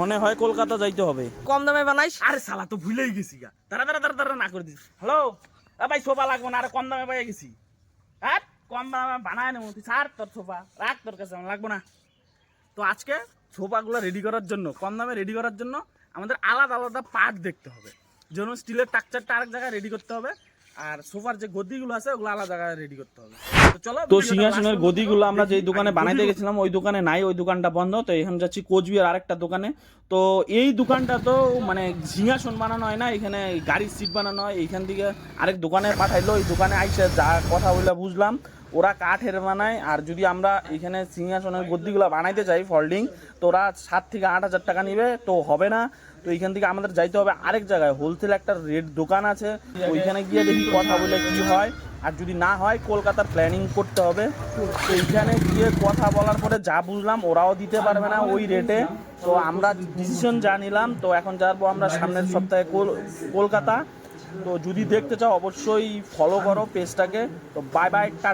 মনে হয় কলকাতা যাইতে হবে। কম দামে বানাইস। আরে শালা তো ভুলেই গেছি গা, তারা তারা তারা তারা না করে দিস। হ্যালো ভাই, সোফা লাগবো না, আরে কম দামে পেয়ে গেছি। হ্যাঁ কম দামে বানায় নেবো, তুই ছাড় তোর সোফা, রাখ তোর কাছে, আমার লাগবো না। তো আজকে সোফাগুলো রেডি করার জন্য, কম দামে রেডি করার জন্য আমাদের আলাদা আলাদা পার্ট দেখতে হবে। যেমন স্টিলের স্ট্রাকচারটা আরেক জায়গায় রেডি করতে হবে, আর সোফার যে গদিগুলো আছে ওগুলো আলাদা জায়গায় রেডি করতে হবে। তো চলো, তো সিংহাসনের গদিগুলো আমরা যেই দোকানে বানাইতে গেছিলাম ওই দোকানে নাই, ওই দোকানটা বন্ধ। তো এখন যাচ্ছি কোচবিহার আরেকটা দোকানে। তো এই দোকানটা তো মানে সিংহাসন বানানো হয় না, এখানে গাড়ির সিট বানানো হয়। এইখান থেকে আরেক দোকানে পাঠাইলো, এই দোকানে আইসে যা কথা বলে বুঝলাম ওরা কাঠের বানায়। আর যদি আমরা এখানে সিংহাসনের গদ্দিগুলো বানাইতে চাই ফোল্ডিং, তো ওরা 7 থেকে 8 হাজার টাকা নিবে, তো হবে না। তো এইখান থেকে আমাদের যাইতে হবে আরেক জায়গায়, হোলসেল একটা রেট দোকান আছে, ওইখানে গিয়ে দেখি কথা বলে কি হয়। আর যদি না হয় কলকাতার প্ল্যানিং করতে হবে। তো এইখানে গিয়ে কথা বলার পরে যা বুঝলাম ওরাও দিতে পারবে না ওই রেটে। তো আমরা ডিসিশন যা নিলাম, তো এখন যাবো আমরা সামনের সপ্তাহে কলকাতা। তো যদি দেখতে চাও অবশ্যই ফলো করো পেজটাকে। তো বাই বাই।